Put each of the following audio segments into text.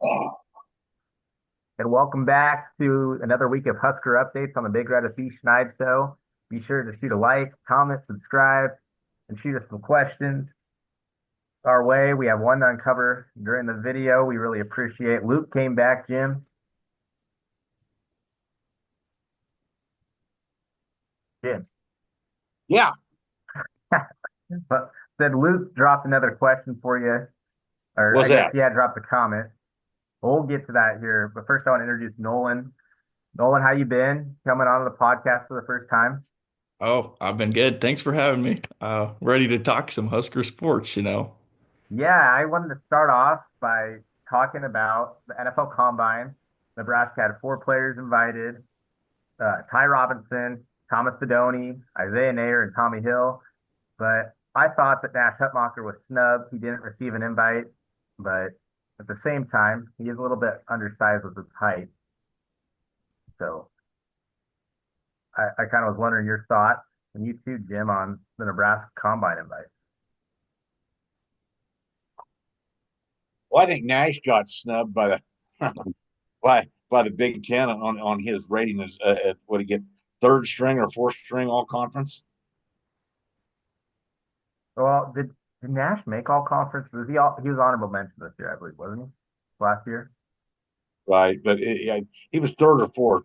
And welcome back to another week of Husker updates on the Big Red of Schneid Show. Be sure to shoot a like, comment, subscribe, and shoot us some questions our way. We have one to uncover during the video. We really appreciate. Luke came back, Jim. Jim. Yeah, But said Luke dropped another question for you, or I what's guess that? yeah, dropped a comment. We'll get to that here, but first I want to introduce Nolan. Nolan, how you been? Coming on the podcast for the first time? Oh, I've been good. Thanks for having me. Ready to talk some Husker sports. Yeah, I wanted to start off by talking about the NFL Combine. Nebraska had four players invited: Ty Robinson, Thomas Fedoni, Isaiah Nair, and Tommy Hill. But I thought that Nash Hutmacher was snubbed. He didn't receive an invite, but at the same time, he is a little bit undersized with his height. So I kind of was wondering your thoughts, and you too, Jim, on the Nebraska Combine invite. Well, I think Nash got snubbed by the by the Big Ten on his rating as at what he get third string or fourth string all conference, Well, did Nash make all conference? He was honorable mention this year, I believe, wasn't he? Last year? right? But he was third or fourth.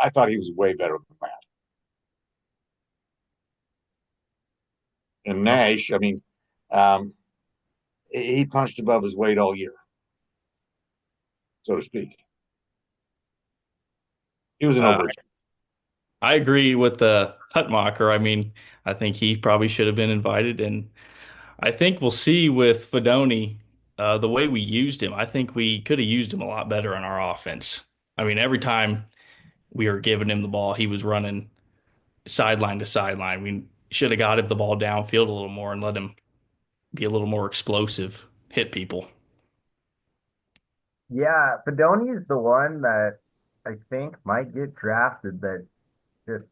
I thought he was way better than that. And Well, Nash, I mean, um, he punched above his weight all year, so to speak. He was an Uh, overachiever. I agree with Hutmacher. I mean, I think he probably should have been invited, and I think we'll see with Fedoni the way we used him. I think we could have used him a lot better in our offense. I mean, every time we were giving him the ball, he was running sideline to sideline. We should have got him the ball downfield a little more and let him be a little more explosive, hit people. yeah, Fedoni is the one that I think might get drafted, but just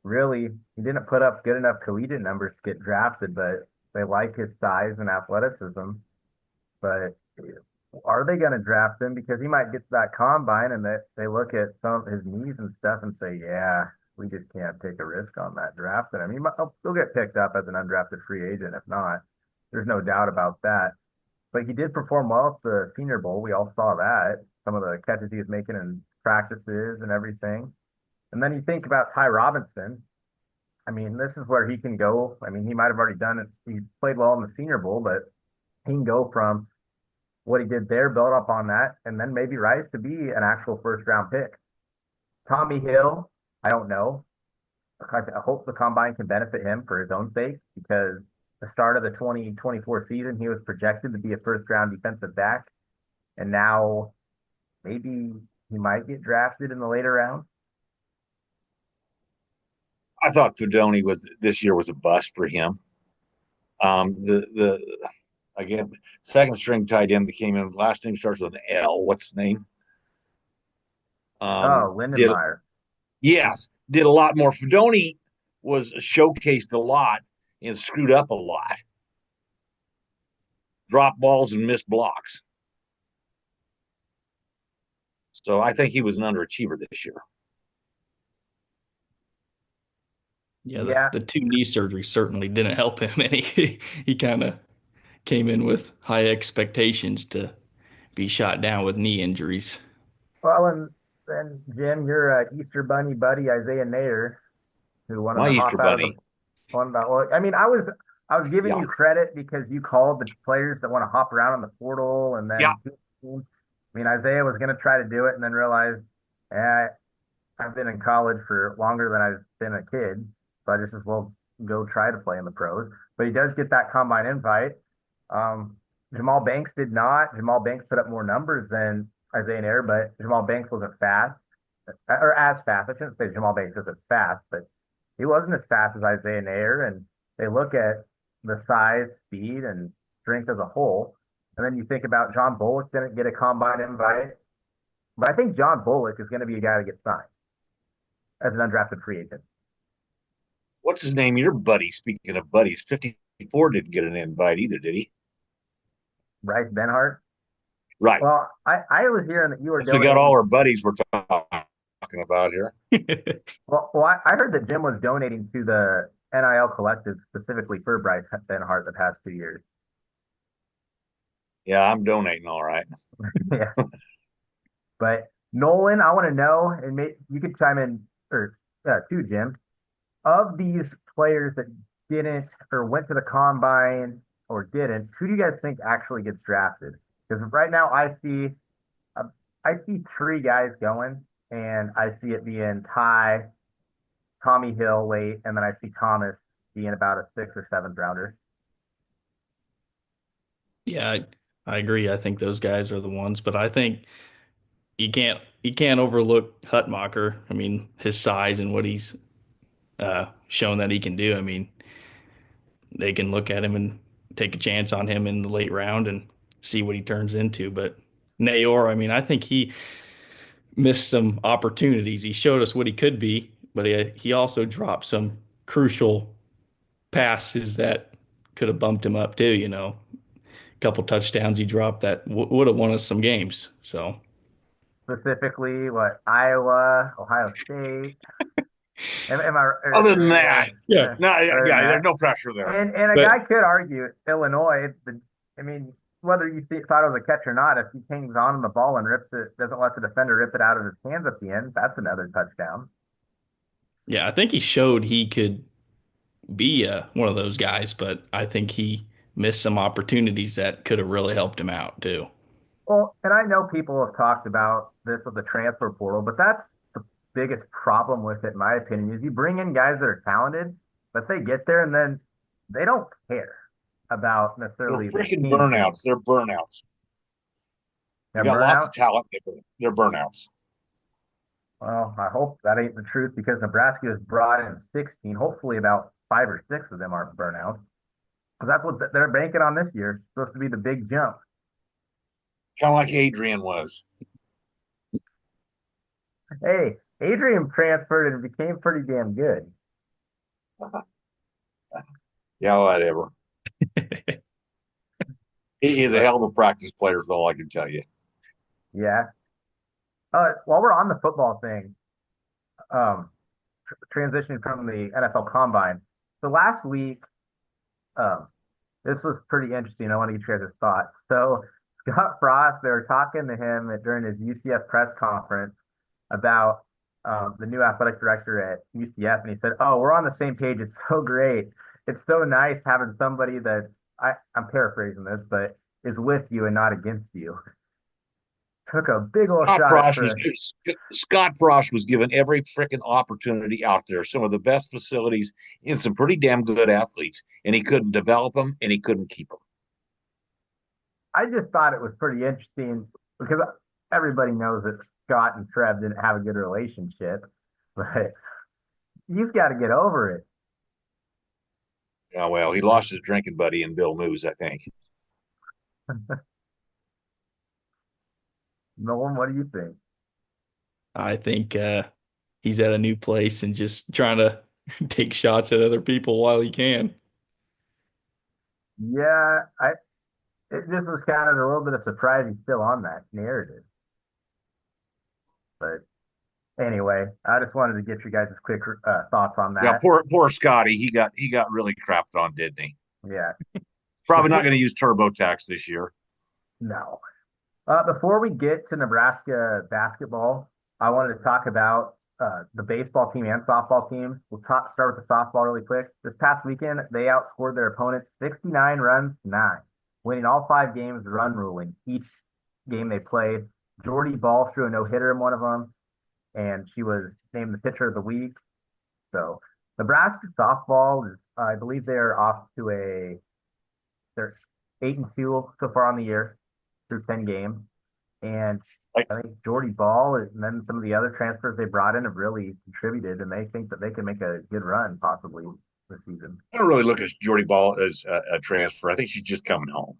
really he didn't put up good enough collegiate numbers to get drafted, but they like his size and athleticism. But are they going to draft him because he might get to that combine and they look at some of his knees and stuff and say, yeah, we just can't take a risk on that draft. And I mean, he'll get picked up as an undrafted free agent if not. There's no doubt about that. But he did perform well at the Senior Bowl. We all saw that. Some of the catches he was making in practices and everything. And then you think about Ty Robinson. I mean, this is where he can go. I mean, he might have already done it. He played well in the Senior Bowl, but he can go from what he did there, build up on that, and then maybe rise to be an actual first round pick. Tommy Hill, I don't know. I hope the combine can benefit him for his own sake because the start of the 2024 season, he was projected to be a first round defensive back. And now maybe he might get drafted in the later rounds. I thought Fedoni was this year was a bust for him. The again second string tight end that came in. Last name starts with an L. What's his name? Oh, Did Lindenmeyer. yes, did a lot more. Fedoni was showcased a lot and screwed up a lot, dropped balls and missed blocks. So I think he was an underachiever this year. Yeah, Yeah. the two knee surgeries certainly didn't help him, and he kind of came in with high expectations to be shot down with knee injuries. Well, and then Jim, your Easter Bunny buddy Isaiah Nair, who wanted My to Easter hop out of the Bunny. one. Well, I mean, I was giving Yeah, you credit because you called the players that want to hop around in the portal, and yeah. then I mean Isaiah was going to try to do it, and then realized, eh, I've been in college for longer than I've been a kid, so I just as well go try to play in the pros. But he does get that combine invite. Um, Jamal Banks did not. Jamal Banks put up more numbers than Isaiah Nair, but Jamal Banks wasn't fast or as fast. I shouldn't say Jamal Banks isn't fast, but he wasn't as fast as Isaiah Nair. And they look at the size, speed, and strength as a whole. And then you think about John Bullock didn't get a combine invite, but I think John Bullock is going to be a guy that gets signed as an undrafted free agent. What's his name? Your buddy. Speaking of buddies, 54 didn't get an invite either, did he? Bryce Benhart. Right. Well, I was hearing that you were Yes, we got all donating. our buddies we're talking about here. Well, I heard that Jim was donating to the NIL collective specifically for Bryce Benhart the past 2 years. Yeah, I'm donating all right. Yeah. But Nolan, I want to know, and you could chime in or too, Jim, of these players that didn't or went to the combine or didn't, who do you guys think actually gets drafted? Because right now uh, I see three guys going, and I see it being Ty, Tommy Hill late, and then I see Thomas being about a sixth or seventh rounder. Yeah, I agree. I think those guys are the ones, but I think you can't overlook Hutmacher. I mean, his size and what he's shown that he can do. I mean, they can look at him and take a chance on him in the late round and see what he turns into. But Nayor, I mean, I think he missed some opportunities. He showed us what he could be, but he also dropped some crucial passes that could have bumped him up too. A couple touchdowns he dropped that would have won us some games. So Specifically, what Iowa, Ohio State. Am I Other than that, yeah, no, other than yeah, there's that? no pressure there. And a guy but could argue Illinois. I mean, whether thought it was a catch or not, if he hangs on the ball and rips it, doesn't let the defender rip it out of his hands at the end, that's another touchdown. yeah, I think he showed he could be one of those guys, but I think he missed some opportunities that could have really helped him out too. Well, and I know people have talked about this with the transfer portal, but that's the biggest problem with it, in my opinion, is you bring in guys that are talented, but they get there and then they don't care about They're necessarily the freaking team fit. burnouts. They're burnouts. You They're got lots burnout. of talent. They're burnouts. Well, I hope that ain't the truth because Nebraska has brought in 16. Hopefully, about five or six of them aren't burnouts. Because that's what they're banking on this year. It's supposed to be the big jump. Kind of like Adrian was. Hey, Adrian transferred and became pretty damn good. Yeah, whatever. He's a But hell of a practice player, is all I can tell you. yeah. While we're on the football thing, um, transitioning from the NFL Combine. So last week, um, this was pretty interesting. I want to get your guys' thoughts. So Scott Frost, they were talking to him during his UCF press conference about the new athletic director at UCF, and he said, "Oh, we're on the same page. It's so great. It's so nice having somebody that I'm paraphrasing this, but is with you and not against you." Took a big old Scott shot Frost was for Scott Frost was given every freaking opportunity out there. Some of the best facilities and some pretty damn good athletes, and he couldn't develop them and he couldn't keep them. I just thought it was pretty interesting because everybody knows that Scott and Trev didn't have a good relationship, but he's got to get over it. Oh well, he lost his drinking buddy in Bill Moose, I think. Nolan, what do you think? I think he's at a new place and just trying to take shots at other people while he can. Yeah, this was kind of a little bit of surprise he's still on that narrative. But anyway, I just wanted to get you guys' quick thoughts on Yeah, that. poor Scotty. He got really crapped on, didn't he? Yeah. Probably not Before going to use TurboTax this year. no. Before we get to Nebraska basketball, I wanted to talk about the baseball team and softball team. Start with the softball really quick. This past weekend, they outscored their opponents 69 runs to 9, winning all 5 games, run ruling. Each game they played, Jordy Ball threw a no-hitter in one of them, and she was named the pitcher of the week. So Nebraska softball is, I believe they're off to they're 8-2 so far on the year through 10 games. And Like, I think Jordy Ball and then some of the other transfers they brought in have really contributed, and they think that they can make a good run possibly this season. I don't really look at Jordy Ball as a transfer. I think she's just coming home.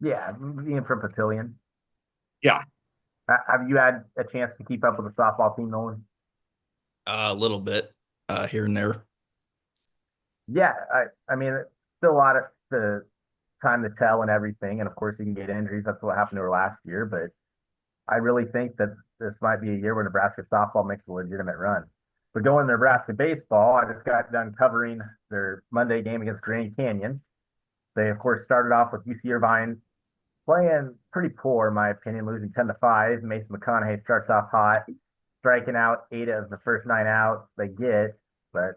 Yeah, being from Papillion. Yeah, Have you had a chance to keep up with the softball team, Nolan? A little bit here and there. Yeah, I mean, it's still a lot of the time to tell and everything. And of course, you can get injuries. That's what happened to her last year. But I really think that this might be a year where Nebraska softball makes a legitimate run. But going to Nebraska baseball, I just got done covering their Monday game against Grand Canyon. They, of course, started off with UC Irvine playing pretty poor, in my opinion, losing 10-5. Mason McConaughey starts off hot, striking out 8 of the first 9 outs they get, but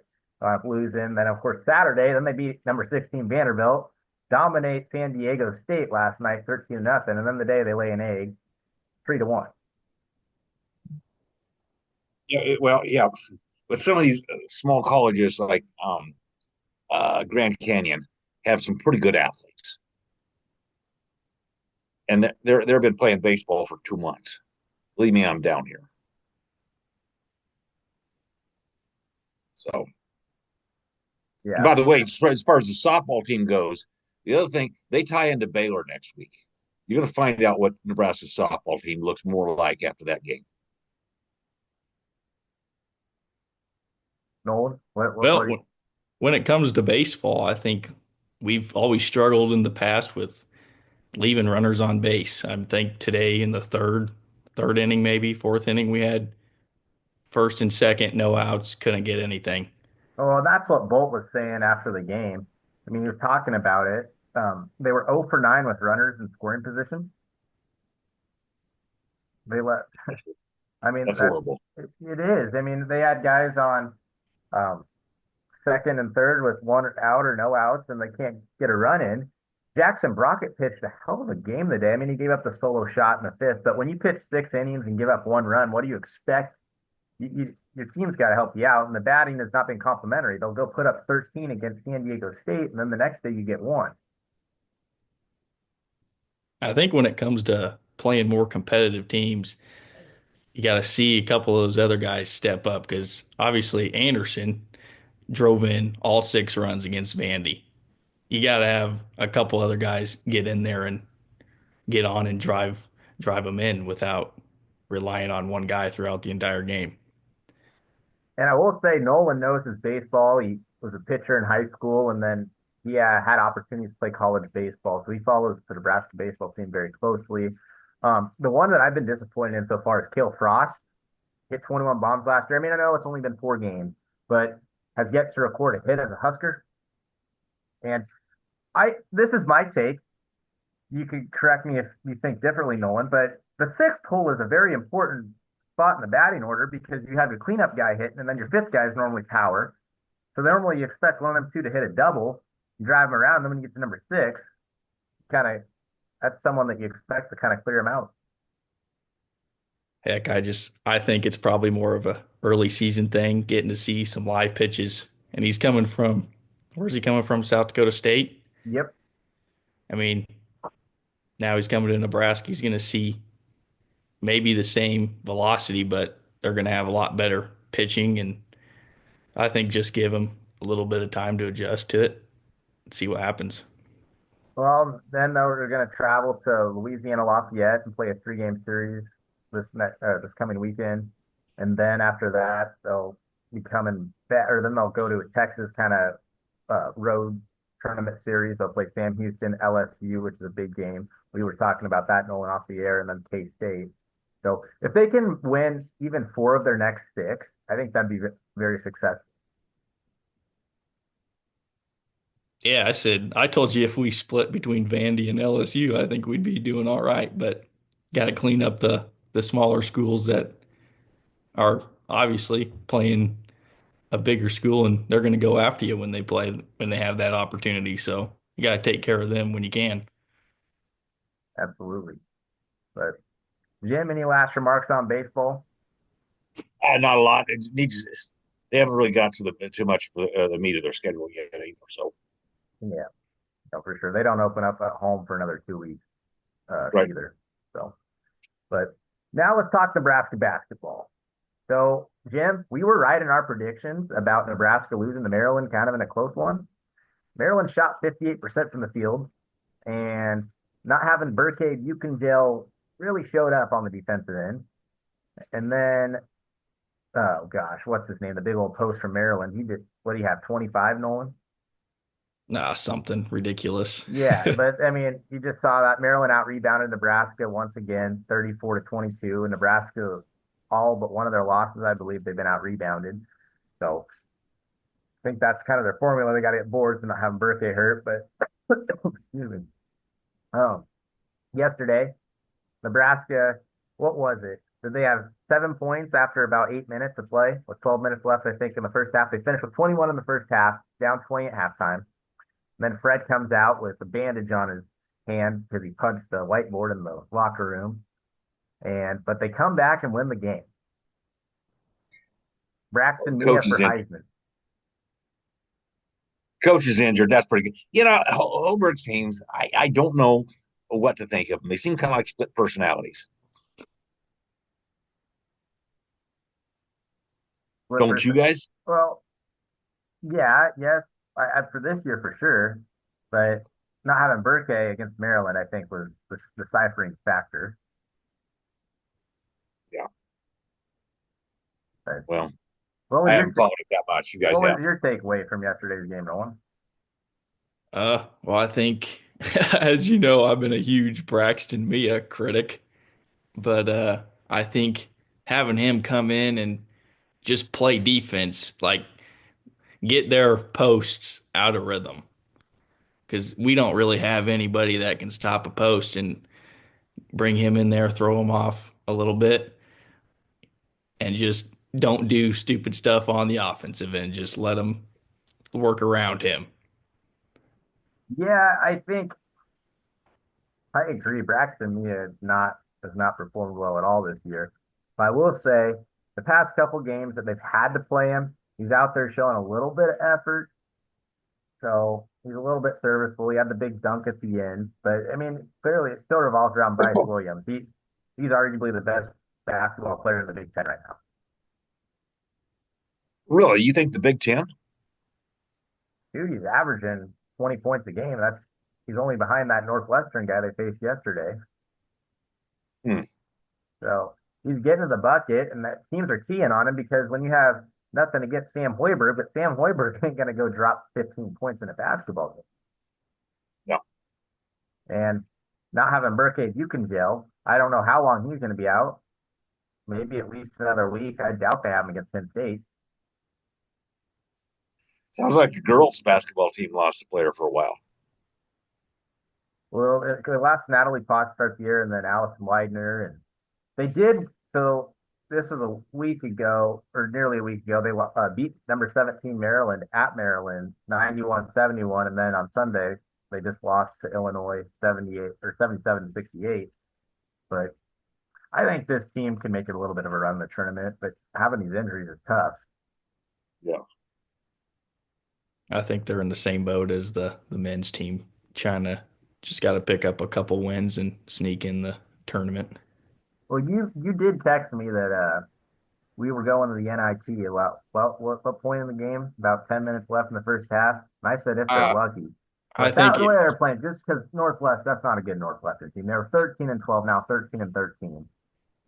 losing. Then, of course, Saturday, then they beat number 16 Vanderbilt, dominate San Diego State last night, 13-0, and then the day they lay an egg, 3-1. Yeah, well, yeah, but some of these small colleges like Grand Canyon have some pretty good athletes, and they've been playing baseball for 2 months. Believe me, I'm down here. So, and Yeah. by the way, as far as the softball team goes, the other thing they tie into Baylor next week. You're going to find out what Nebraska's softball team looks more like after that game. Nolan, what Well, do you, when it comes to baseball, I think we've always struggled in the past with leaving runners on base. I think today in the third inning, maybe fourth inning, we had first and second, no outs, couldn't get anything. oh, that's what Bolt was saying after the game. I mean, he was talking about it. They were 0 for 9 with runners in scoring position. They let, I mean, That's horrible. it is. I mean, they had guys on um, second and third with 1 out or no outs, and they can't get a run in. Jackson Brockett pitched a hell of a game today. I mean, he gave up the solo shot in the fifth, but when you pitch 6 innings and give up 1 run, what do you expect? Your team's got to help you out, and the batting has not been complimentary. They'll go put up 13 against San Diego State, and then the next day you get 1. I think when it comes to playing more competitive teams, you got to see a couple of those other guys step up because obviously Anderson drove in all 6 runs against Vandy. You got to have a couple other guys get in there and get on and drive them in without relying on one guy throughout the entire game. And I will say Nolan knows his baseball. He was a pitcher in high school, and then he had opportunities to play college baseball. So he follows the Nebraska baseball team very closely. The one that I've been disappointed in so far is Kale Frost. Hit 21 bombs last year. I mean, I know it's only been 4 games, but has yet to record a hit as a Husker. And this is my take. You could correct me if you think differently, Nolan, but the sixth hole is a very important spot in the batting order because you have your cleanup guy hitting, and then your fifth guy is normally power. So normally you expect one of them two to hit a double, you drive him around, then when you get to number 6, kind of that's someone that you expect to kind of clear him out. Heck, I think it's probably more of a early season thing, getting to see some live pitches. And he's coming from, where's he coming from? South Dakota State. Yep. I mean, now he's coming to Nebraska. He's going to see maybe the same velocity, but they're going to have a lot better pitching. And I think just give him a little bit of time to adjust to it and see what happens. Well, then they're going to travel to Louisiana Lafayette and play a 3-game series this coming weekend, and then after that they'll be coming back, or then they'll go to a Texas kind of road tournament series. They'll play Sam Houston, LSU, which is a big game. We were talking about that Nolan off the air, and then K State. So if they can win even 4 of their next 6, I think that'd be very successful. Yeah, I told you if we split between Vandy and LSU, I think we'd be doing all right, but got to clean up the smaller schools that are obviously playing a bigger school and they're going to go after you when they have that opportunity. So you got to take care of them when you can. Absolutely. But Jim, any last remarks on baseball? Not a lot. It needs. They haven't really got to too much for the meat of their schedule yet either. So Yeah, no, for sure. They don't open up at home for another 2 weeks right. either. So, but now let's talk Nebraska basketball. So, Jim, we were right in our predictions about Nebraska losing to Maryland, kind of in a close one. Maryland shot 58% from the field, and not having Burkade Ukendale really showed up on the defensive end. And then, oh gosh, what's his name? The big old post from Maryland. He did, what do you have, 25, Nolan? Nah, something ridiculous. Yeah, but I mean, you just saw that Maryland out rebounded Nebraska once again, 34-22. And Nebraska, all but one of their losses, I believe they've been out rebounded. So I think that's kind of their formula. They got to get boards and not have birthday hurt. But excuse me. Um, yesterday, Nebraska, what was it? Did they have 7 points after about 8 minutes of play with 12 minutes left, I think, in the first half? They finished with 21 in the first half, down 20 at halftime. And then Fred comes out with a bandage on his hand because he punched the whiteboard in the locker room. But they come back and win the game. Braxton Mia Coach for is in. Heisman. Coach is injured. That's pretty good. Holberg's teams. I don't know what to think of them. They seem kind of like split personalities. Don't you guys? Well, yeah, yes, for this year for sure, but not having Burke against Maryland, I think, was the deciphering factor. Yeah. But Well, what was I your haven't followed it that much. You guys what was have. your takeaway from yesterday's game, Nolan? Well, I think, as you know, I've been a huge Braxton Mia critic, but I think having him come in and just play defense, like get their posts out of rhythm, because we don't really have anybody that can stop a post, and bring him in there, throw him off a little bit, and just don't do stupid stuff on the offensive end. Just let him work around him. Yeah, I think I agree. Braxton Mia has not performed well at all this year. But I will say the past couple games that they've had to play him, he's out there showing a little bit of effort. So he's a little bit serviceable. He had the big dunk at the end, but I mean, clearly it still revolves around Bryce Williams. He's arguably the best basketball player in the Big Ten right now. Really, you think the Big Ten? Dude, he's averaging 20 points a game. He's only behind that Northwestern guy they faced yesterday. Hmm. So he's getting to the bucket, and that teams are keying on him because when you have nothing against Sam Hoiberg, but Sam Hoiberg ain't going to go drop 15 points in a basketball game. Yeah. And not having Burke Buchan jail, I don't know how long he's going to be out. Maybe at least another week. I doubt they have him against Penn State. Sounds like the girls' basketball team lost a player for a while. Well, they lost Natalie Potts start the year, and then Allison Widener, and they did. So this was a week ago, or nearly a week ago. They beat number 17 Maryland at Maryland 91-71, and then on Sunday they just lost to Illinois 78 or 77-68. But I think this team can make it a little bit of a run in the tournament, but having these injuries is tough. Yeah. I think they're in the same boat as the men's team, trying to just got to pick up a couple wins and sneak in the tournament. Well, you did text me that we were going to the NIT about what point in the game? About 10 minutes left in the first half. And I said if they're Uh, lucky. I But think the way they're playing, just because Northwest, that's not a good Northwestern team. They were 13-12, now 13-13.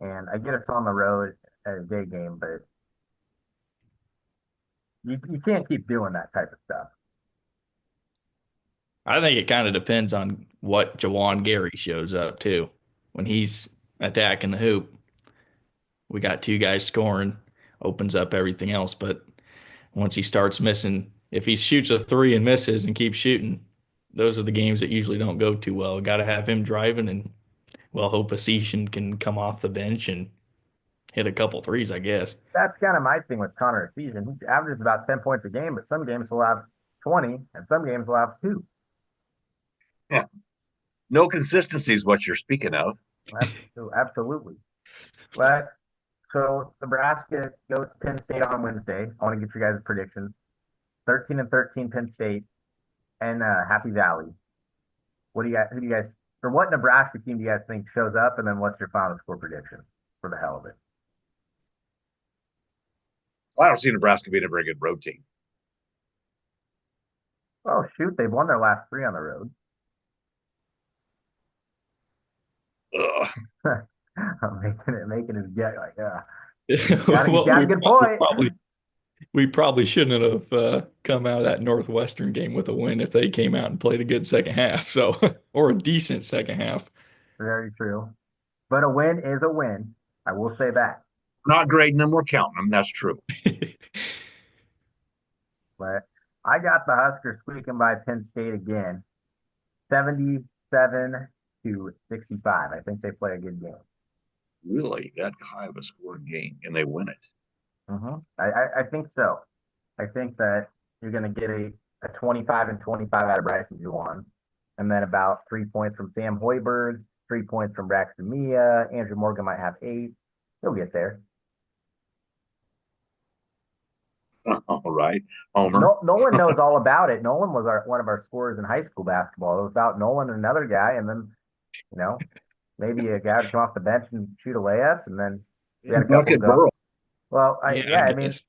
And I get it's on the road at a day game, but you can't keep doing that type of stuff. I think it kind of depends on what Jawan Gary shows up too. When he's attacking the hoop, we got two guys scoring, opens up everything else. But once he starts missing, if he shoots a three and misses and keeps shooting, those are the games that usually don't go too well. Got to have him driving, and well, hope Asician can come off the bench and hit a couple threes, I guess. That's kind of my thing with Connor season. He averages about 10 points a game, but some games he'll have 20 and some games he'll have two. Yeah. No consistency is what you're speaking of. Absolutely. But so Nebraska goes to Penn State on Wednesday. I want to get your guys' predictions. 13-13 Penn State and Happy Valley. Who do you guys, or what Nebraska team do you guys think shows up? And then what's your final score prediction for the hell of it? I don't see Nebraska being a very good road team. Oh, shoot. They've won their last three on the road. I'm making his get like, Well, got a good point. We probably shouldn't have come out of that Northwestern game with a win if they came out and played a good second half. So, or a decent second half. Very true. But a win is a win. I will say that. Not grading them, we're counting them. That's true. But I got the Huskers squeaking by Penn State again, 77-65. I think they play a good game. Really, that high of a score game, and they win it. I think so. I think that you're going to get a 25 and 25 out of Bryson Juwan, and then about 3 points from Sam Hoiberg, 3 points from Braxton Mia. Andrew Morgan might have eight. He'll get there. All right, Homer. Nolan knows all about it. Nolan was one of our scorers in high school basketball. It was about Nolan and another guy, and then you know maybe a guy would come off the bench and shoot a layup, and then we had a couple Bucket go. Burrow. Well, Yeah, I yeah, I mean, guess.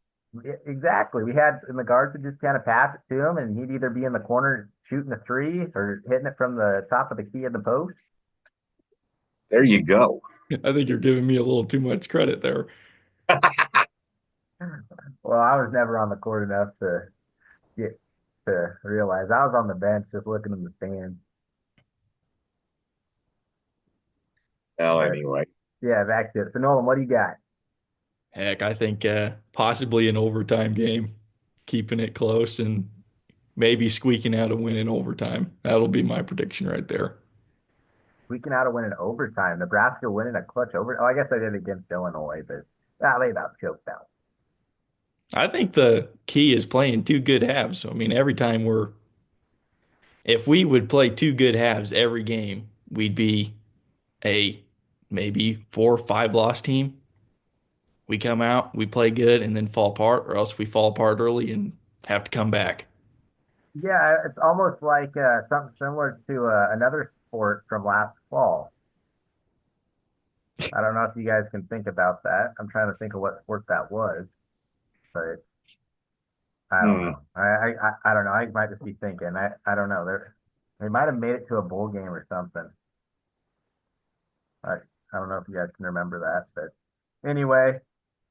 exactly. We had in the guards would just kind of pass it to him, and he'd either be in the corner shooting a three or hitting it from the top of the key of the post. There you go. I think you're giving me a little too much credit there. Well, I was never on the court enough to get to realize I was on the bench just looking in the stands. Well, But anyway, yeah, back to it. So Nolan, what do you got? Heck, I think possibly an overtime game, keeping it close and maybe squeaking out a win in overtime. That'll be my prediction right there. We can out to win in overtime. Nebraska winning a clutch over. Oh, I guess I did against Illinois, but they about choked out. I think the key is playing two good halves. I mean, every time if we would play two good halves every game, we'd be a maybe 4 or 5 loss team. We come out, we play good, and then fall apart, or else we fall apart early and have to come back. Yeah, it's almost like something similar to another sport from last fall. I don't know if you guys can think about that. I'm trying to think of what sport that was, but I don't hmm. know. I don't know. I might just be thinking. I don't know. They might have made it to a bowl game or something. I don't know if you guys can remember that, but anyway,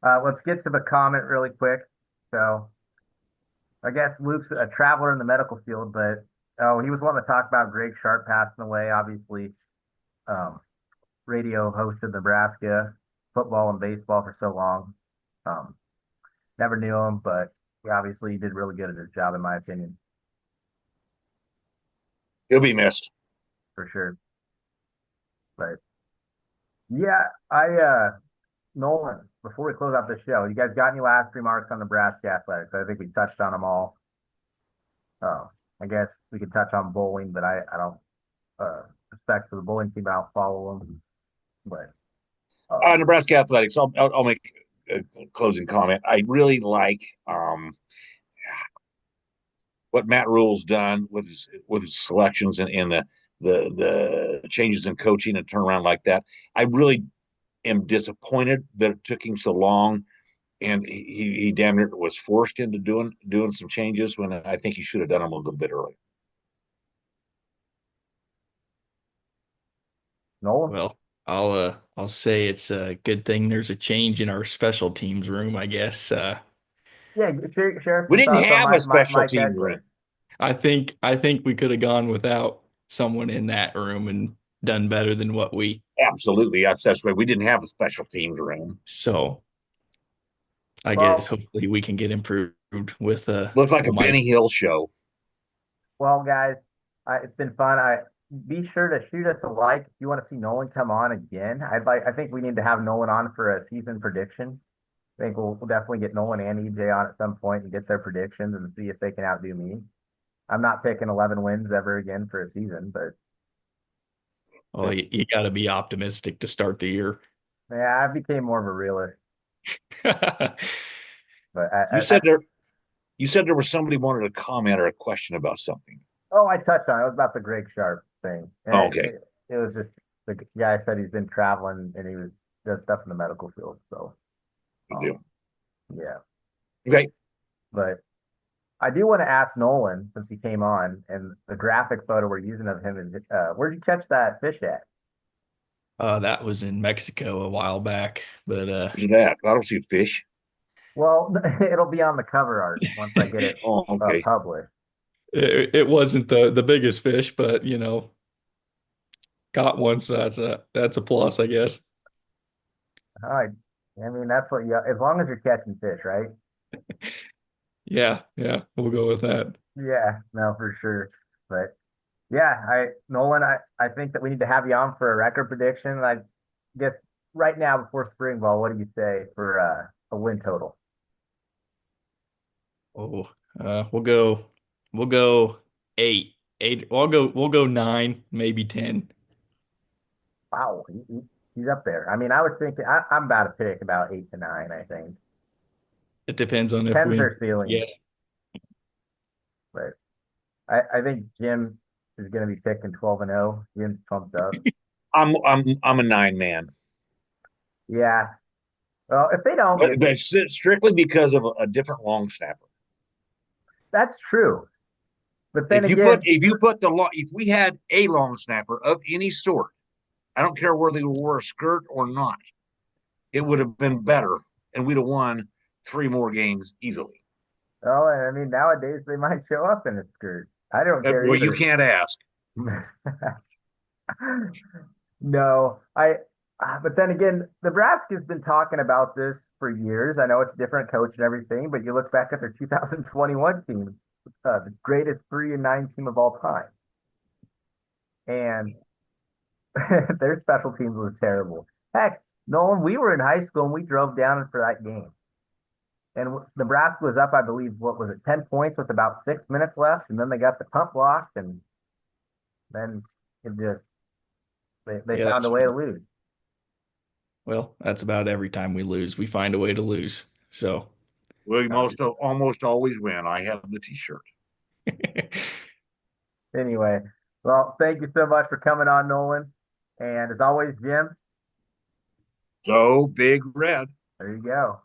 let's get to the comment really quick. So I guess Luke's a traveler in the medical field, but oh, he was wanting to talk about Greg Sharp passing away. Obviously, um, radio host of Nebraska football and baseball for so long. Um, Never knew him, but obviously he did really good at his job, in my opinion, He'll be missed. for sure. But yeah, Nolan, before we close out the show, you guys got any last remarks on Nebraska athletics? I think we touched on them all. Uh, I guess we could touch on bowling, but I don't respect for the bowling team. I don't follow them. But Nebraska athletics. I'll make a closing comment. I really like what Matt Rule's done with his selections and the changes in coaching and turnaround like that. I really am disappointed that it took him so long, and he damn near was forced into doing some changes when I think he should have done them a little bit earlier. Nolan, Well, I'll say it's a good thing there's a change in our special teams room, I guess. yeah, share We some didn't thoughts on have a special Mike teams room. Eckler. I think we could have gone without someone in that room and done better than what we. Absolutely, that's right. We didn't have a special teams room. So I guess Well, hopefully we can get improved with Looked like a Mike. Benny Hill show. well, guys, it's been fun. I Be sure to shoot us a like if you want to see Nolan come on again. I think we need to have Nolan on for a season prediction. I think we'll definitely get Nolan and EJ on at some point and get their predictions and see if they can outdo me. I'm not picking 11 wins ever again for a season, but Oh, you got to be optimistic to start the year. yeah, I became more of a realist. But You said there was somebody wanted a comment or a question about something. oh, I touched on it. It was about the Greg Sharp thing, and Oh, okay. it was just the guy said he's been traveling and he was does stuff in the medical field. So Good um, deal. yeah, Okay. but I do want to ask Nolan since he came on and the graphic photo we're using of him is where'd you catch that fish at? That was in Mexico a while back, but Where's that? I don't see fish. Well, it'll be on the cover art once I get it Oh, okay. published. It wasn't the biggest fish, but caught one, so that's a plus, I guess. All right. I mean, that's what you, as long as you're catching fish, right? Yeah, yeah, we'll go with that. Yeah, no, for sure. But yeah, Nolan, I think that we need to have you on for a record prediction. I guess right now before spring ball, what do you say for a win total? Oh, we'll go eight, eight. We'll go nine, maybe 10. Wow, he's up there. I mean, I was thinking I'm about to pick about 8 to 9. I think It depends on if ten's we their ceiling, get. but I think Jim is going to be picking 12-0. Jim's pumped up. I'm a 9 man, Yeah. Well, if they don't, but strictly because of a different long snapper. that's true. But then again, If we had a long snapper of any sort, I don't care whether they wore a skirt or not, it would have been better, and we'd have won 3 more games easily. oh, I mean, nowadays they might show up in a skirt. I don't care Well, you either. can't ask. No, but then again, Nebraska's been talking about this for years. I know it's a different coach and everything, but you look back at their 2021 team, the greatest 3-9 team of all time, and their special teams was terrible. Heck, Nolan, we were in high school and we drove down for that game, and Nebraska was up, I believe, what was it, 10 points with about 6 minutes left, and then they got the punt blocked, and then it just they Yeah, found a that's way to lose. well, that's about every time we lose. We find a way to lose. So, We Uh, almost always win. I have the T-shirt. Anyway, well, thank you so much for coming on, Nolan. And as always, Jim, Go Big Red. there you go.